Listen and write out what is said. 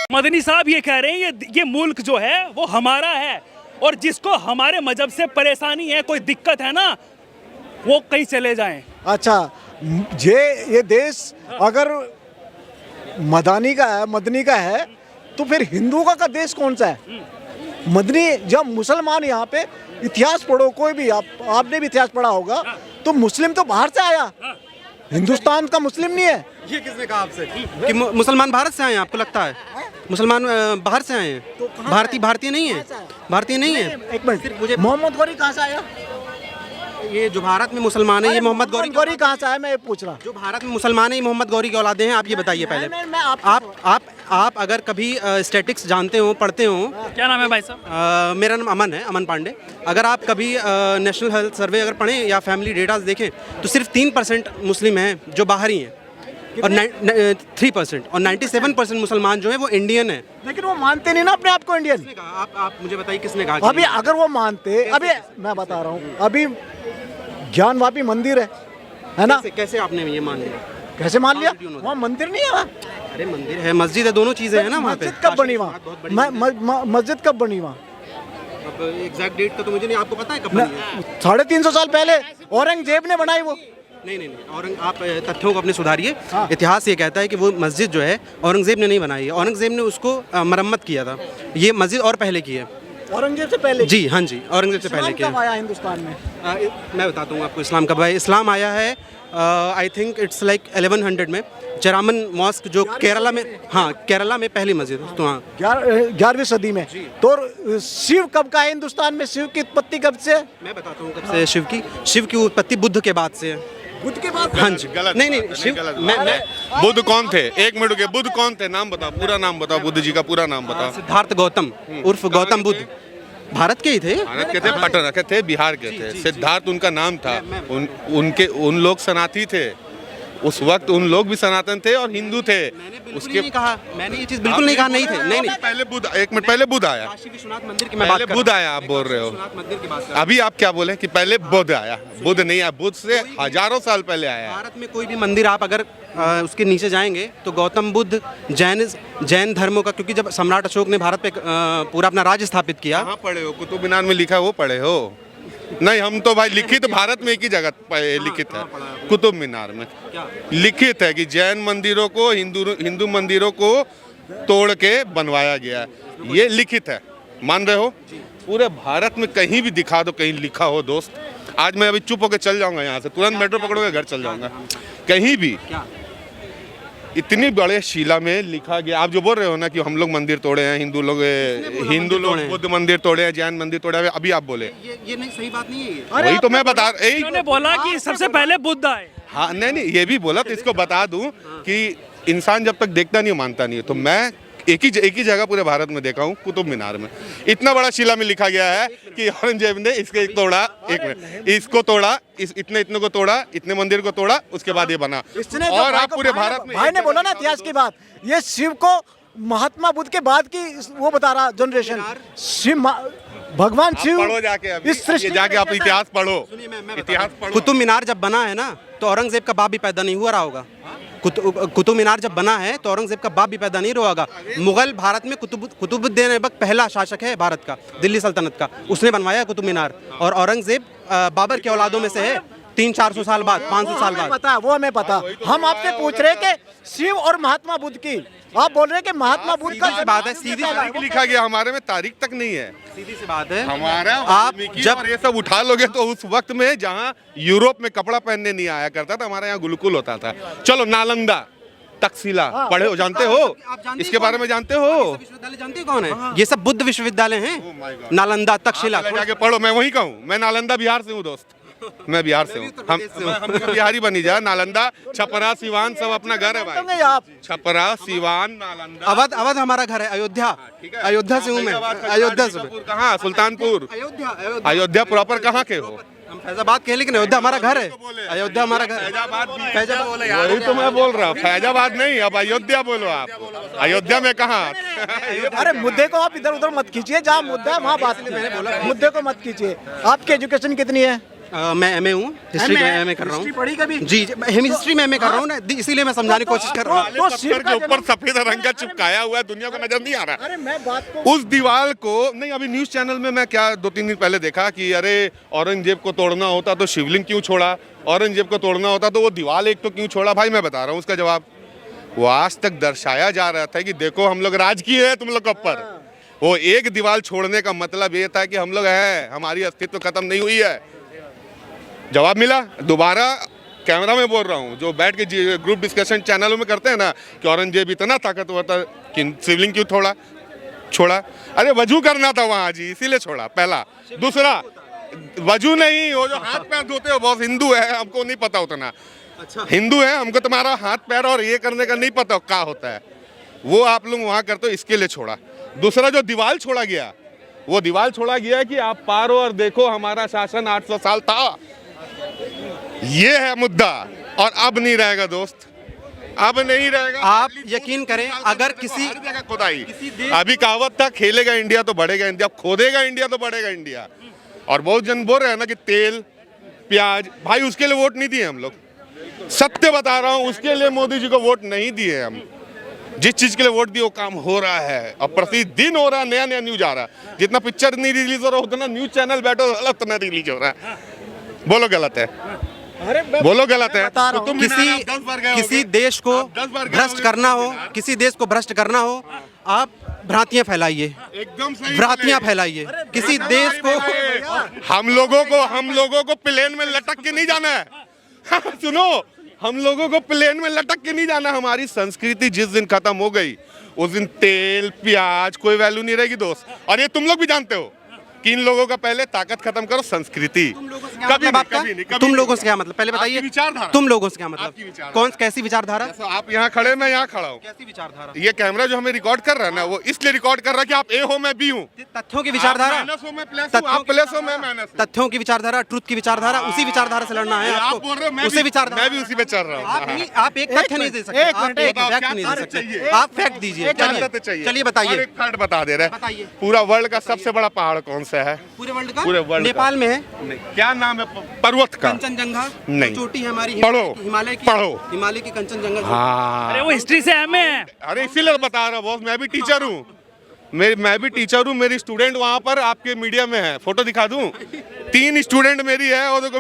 मदनी साहब ये कह रहे हैं ये मुल्क जो है वो हमारा है, और जिसको हमारे मजहब से परेशानी है, कोई दिक्कत है ना, वो कहीं चले जाएं। अच्छा, ये देश अगर मदनी का है तो फिर हिंदू का देश कौन सा है? मदनी, जब मुसलमान यहाँ पे, इतिहास पढ़ो, कोई भी आपने भी इतिहास पढ़ा होगा, तो मुस्लिम तो बाहर से आया, हिंदुस्तान का मुस्लिम नहीं है। ये किसने कहा आपसे कि मुसलमान भारत से आए हैं? आपको लगता है मुसलमान बाहर से आए हैं? तो भारतीय नहीं है, भारतीय नहीं है। एक मिनट, मोहम्मद गौरी कहाँ से आया? ये जो भारत में मुसलमान है, ये मोहम्मद गौरी कहाँ से आया, मैं ये पूछ रहा। जो भारत में मुसलमान है, ये मोहम्मद गौरी के औलादे हैं। आप ये बताइए पहले। आप अगर कभी स्टैटिक्स जानते हो, पढ़ते हो। क्या नाम है भाई साहब? मेरा नाम अमन है, अमन पांडे। अगर आप कभी नेशनल हेल्थ सर्वे अगर पढ़ें या फैमिली डेटास देखें तो सिर्फ 3% मुस्लिम हैं जो बाहरी हैं, और 3% और 97% मुसलमान जो है वो इंडियन है। लेकिन वो मानते नहीं ना अपने आप को इंडियन। आप मुझे बताइए किसने कहा? अभी अगर वो मानते, अभी मैं बता रहा हूँ, अभी ज्ञानवापी मंदिर है ना? कैसे आपने ये मान लिया? कैसे मान लिया? वहाँ मंदिर नहीं है वहाँ? अरे मंदिर है, मस्जिद है, दोनों चीजें हैं ना वहाँ पे। मस्जिद कब बनी वहाँ? मस्जिद कब बनी वहाँ? अब एग्जैक्ट डेट का तो मुझे नहीं, आपको पता है कब बनी है? 350 साल पहले औरंगजेब ने बनाई वो। नहीं, आप तथ्यों को अपने सुधारिए। इतिहास ये कहता है कि वो मस्जिद जो है औरंगजेब ने नहीं बनाई है, औरंगजेब ने उसको मरम्मत किया था। ये मस्जिद और पहले की है, औरंगजेब से पहले? जी हाँ जी, औरंगजेब से पहले की है। कब आया हिंदुस्तान में? मैं बताता हूँ आपको इस्लाम कब आया। इस्लाम आया है आई थिंक इट्स लाइक 1100 में। चरामन मॉस्क जो केरला में, हाँ केरला में पहली मस्जिद तो, हाँ 11वीं सदी में। तो शिव कब का है हिंदुस्तान में? शिव की उत्पत्ति कब से? मैं बताता हूँ कब से शिव की उत्पत्ति बुद्ध के बाद से है। बुद्ध के बाद? हाँ जी, गलत। नहीं शिव, मैं बुद्ध कौन थे? एक मिनट के, बुद्ध कौन थे? नाम बताओ, पूरा नाम बताओ, बुद्ध जी का पूरा नाम बताओ। सिद्धार्थ गौतम उर्फ गौतम बुद्ध भारत के ही थे। भारत के थे, पटना के थे, बिहार के थे। सिद्धार्थ उनका नाम था। उन लोग सनातनी थे उस वक्त, उन लोग भी सनातन थे और हिंदू थे। उसके नहीं कहा मैंने, ये चीज बिल्कुल नहीं कहा, नहीं थे। नहीं पहले बुद्ध, एक मिनट पहले बुद्ध आया। काशी विश्वनाथ मंदिर की मैं बात कर रहा हूं। बुद्ध आया, आप बोल रहे हो। मंदिर की बात कर। अभी आप क्या बोले कि पहले बुद्ध आया? बुद्ध नहीं आया, बुद्ध से हजारों साल पहले आया। भारत में कोई भी मंदिर आप अगर उसके नीचे जाएंगे तो गौतम बुद्ध जैन धर्मों का, क्योंकि जब सम्राट अशोक ने भारत पे पूरा अपना राज्य स्थापित किया। कहाँ पढ़े हो? कुतुब मीनार में लिखा है, वो पढ़े हो? नहीं, हम तो भाई लिखित भारत में एक ही जगह लिखित है, कुतुब मीनार में लिखित है कि जैन मंदिरों को हिंदू मंदिरों को तोड़ के बनवाया गया है। ये लिखित है, मान रहे हो? पूरे भारत में कहीं भी दिखा दो, कहीं लिखा हो दोस्त। आज मैं अभी चुप होकर चल जाऊंगा यहाँ से, तुरंत मेट्रो पकड़ोगे, घर चल जाऊंगा। कहीं भी इतनी बड़े शिला में लिखा गया। आप जो बोल रहे हो ना कि हम लोग मंदिर तोड़े हैं, हिंदू लोग बुद्ध मंदिर तोड़े हैं, जैन मंदिर तोड़े हैं, अभी आप बोले ये नहीं, सही बात नहीं है। वही तो मैं बता, उन्होंने बोला कि सबसे पहले बुद्ध आए। हाँ, नहीं ये भी बोला, तो इसको बता दूं कि इंसान जब तक देखता नहीं मानता नहीं है। तो मैं एक ही जगह पूरे भारत में देखा हूँ, कुतुब मीनार में इतना बड़ा शिला में लिखा गया है कि औरंगजेब ने इसके तोड़ा, एक मिनट, इसको तोड़ा, इतने को तोड़ा, इतने मंदिर को तोड़ा, उसके बाद ये बना। और आप पूरे भारत में, भाई ने बोला ना इतिहास की बात, ये शिव को महात्मा बुद्ध के बाद की वो बता रहा जनरेशन। शिव, भगवान शिव, पढ़ो जाके, अभी जाके आप इतिहास पढ़ो, इतिहास पढ़ो। कुतुब मीनार जब बना है ना तो औरंगजेब का बाप भी पैदा नहीं हुआ रहा होगा। कुतुब मीनार जब बना है तो औरंगजेब का बाप भी पैदा नहीं हुआ होगा। मुगल भारत में कुतुबुद्दीन ऐबक पहला शासक है भारत का, दिल्ली सल्तनत का, उसने बनवाया कुतुब मीनार। और औरंगजेब बाबर के औलादों में से है, 300-400 साल बाद, 500 साल बाद। पता, वो हमें पता। हम आपसे पूछ रहे हैं कि शिव और महात्मा बुद्ध की, आप बोल रहे हैं कि महात्मा बुद्ध का बात है, सीधी लिखा गया, हमारे में तारीख तक नहीं है। सीधी सी बात है। हमारा आप जब ये सब उठा लोगे तो उस वक्त में जहाँ यूरोप में कपड़ा पहनने नहीं आया करता था, हमारे यहाँ गुलकुल होता था। चलो नालंदा, तक्षशिला पढ़े हो, जानते हो? इसके बारे में जानते हो? विश्वविद्यालय जानते हो कौन है? ये सब बुद्ध विश्वविद्यालय हैं, नालंदा, तक्षशिला। जाके पढ़ो, मैं वही कहूँ। मैं नालंदा बिहार से हूँ दोस्त, मैं बिहार से हूँ। हम बिहारी बनी जा। नालंदा, छपरा, सिवान सब अपना घर है भाई। आप छपरा, सिवान, नालंदा, अवध हमारा घर है। अयोध्या से हूँ मैं, अयोध्या से। कहाँ? सुल्तानपुर, अयोध्या प्रॉपर कहाँ के हो? हम फैजाबाद के, लेकिन अयोध्या हमारा घर है। अयोध्या हमारा घर, फैजाबाद। वही तो मैं बोल रहा हूँ, फैजाबाद नहीं, अब अयोध्या बोलो आप। अयोध्या में कहाँ? अरे मुद्दे को आप इधर उधर मत खींचिए, जहाँ मुद्दा है वहाँ बात। मैंने बोला मुद्दे को मत खींचिए। आपकी एजुकेशन कितनी है? मैं एमए हूँ, हिस्ट्री में एमए कर रहा हिस्ट्री हूँ। पढ़ी कभी? जी जी, मैं हिस्ट्री में एमए कर रहा हूँ ना, इसीलिए मैं समझाने की कोशिश कर रहा हूँ। तो सिर पत्थर का के ऊपर जन्म- सफेद रंग का चिपकाया हुआ है, दुनिया को नजर नहीं आ रहा। अरे मैं बात को उस दीवार को नहीं, अभी न्यूज चैनल में मैं क्या 2-3 दिन पहले देखा कि अरे औरंगजेब को तोड़ना होता तो शिवलिंग क्यों छोड़ा, औरंगजेब को तोड़ना होता तो वो दीवार एक तो क्यों छोड़ा। भाई मैं बता रहा हूँ उसका जवाब, वो आज तक दर्शाया जा रहा था कि देखो हम लोग राज किए हैं तुम लोग के ऊपर। वो एक दीवार छोड़ने का मतलब ये था कि हम लोग हैं, हमारी अस्तित्व खत्म नहीं हुई है। जवाब मिला। दोबारा कैमरा में बोल रहा हूँ, जो बैठ के ग्रुप डिस्कशन चैनलों में करते हैं ना कि औरंगजेब इतना ताकतवर था कि शिवलिंग क्यों छोड़ा। अरे वजू करना था वहाँ जी, इसीलिए छोड़ा। पहला। दूसरा, वजू नहीं, वो जो हाथ पैर धोते हो बहुत हिंदू है, हमको नहीं पता उतना। अच्छा, हिंदू है, हमको तुम्हारा हाथ पैर और ये करने का नहीं पता क्या होता है, वो आप लोग वहाँ करते हो, इसके लिए छोड़ा। दूसरा जो दीवार छोड़ा गया, वो दीवार छोड़ा गया कि आप पारो और देखो हमारा शासन 800 साल था। ये है मुद्दा, और अब नहीं रहेगा दोस्त, अब नहीं रहेगा। आप यकीन करें, अगर किसी हर जगह खुदाई। अभी कहावत था, खेलेगा इंडिया तो बढ़ेगा इंडिया, खोदेगा इंडिया तो बढ़ेगा इंडिया। और बहुत जन बोल रहे हैं ना कि तेल प्याज, भाई उसके लिए वोट नहीं दिए हम लोग, सत्य बता रहा हूँ, उसके लिए मोदी जी को वोट नहीं दिए हम। जिस चीज के लिए वोट दिए वो काम हो रहा है, और प्रतिदिन हो रहा है, नया नया न्यूज आ रहा है। जितना पिक्चर नहीं रिलीज हो रहा उतना न्यूज चैनल बैठो उतना रिलीज हो रहा है। बोलो गलत है, अरे मैं बोलो गलत है। बता रहा हूँ। कुतुब मीनार आप 10 बार गए किसी होगे। देश को आप 10 बार गए भ्रष्ट होगे करना हो, कुतुब मीनार। किसी देश को भ्रष्ट करना हो, आप भ्रांतियां फैलाइए, एकदम सही भ्रांतियां बोले। फैलाइए। किसी देश को हम लोगों को प्लेन में लटक के नहीं जाना है। सुनो, हम लोगों को प्लेन में लटक के नहीं जाना। हमारी संस्कृति जिस दिन खत्म हो गई उस दिन तेल प्याज कोई वैल्यू नहीं रहेगी दोस्त। और ये तुम लोग भी जानते हो कि इन लोगों का पहले ताकत खत्म करो, संस्कृति। मतलब आपका, तुम लोगों से क्या मतलब, पहले बताइए। आपकी विचारधारा। तुम लोगों से क्या मतलब, आपकी विचारधारा। कौन कैसी विचारधारा, जैसे आप यहाँ खड़े, मैं यहाँ खड़ा हूँ, कैसी विचारधारा, ये कैमरा जो हमें रिकॉर्ड कर रहा है ना, वो इसलिए रिकॉर्ड कर रहा है कि आप ए हो मैं बी हूँ। तथ्यों की विचारधारा, आप माइनस हो मैं प्लस हूँ, आप प्लस हो मैं माइनस हूँ। तथ्यों की विचारधारा, ट्रुथ की विचारधारा, उसी विचारधारा से लड़ना है आप आपको। बोल रहे हो, उसी विचारधारा, मैं भी उसी पे चल रहा आप हूँ। नहीं, आप एक तथ्य नहीं दे सकते, एक आप मिनट, एक बताओ, फैक्ट क्या नहीं दे तथ्य सकते, चाहिए? आप फैक्ट दीजिए। चलिए बताइए, और एक फैक्ट बता दे रहे बताइए। हैं, पूरा वर्ल्ड का सबसे बड़ा पहाड़ कौन सा है? पूरे वर्ल्ड का, पूरे वर्ल्ड का। नेपाल में है, क्या नाम है पर्वत का? कंचनजंगा, नहीं। चोटी है हमारी, पढ़ो, हिमालय की, पढ़ो। हिमालय की कंचनजंगा। हाँ, अरे वो हिस्ट्री से एमए है। अरे इसीलिए बता रहा बॉस, मैं भी टीचर हूँ, मैं भी टीचर हूँ। मेरी स्टूडेंट वहाँ पर आपके मीडिया में है, फोटो दिखा दूँ? 3 स्टूडेंट मेरी है, और देखो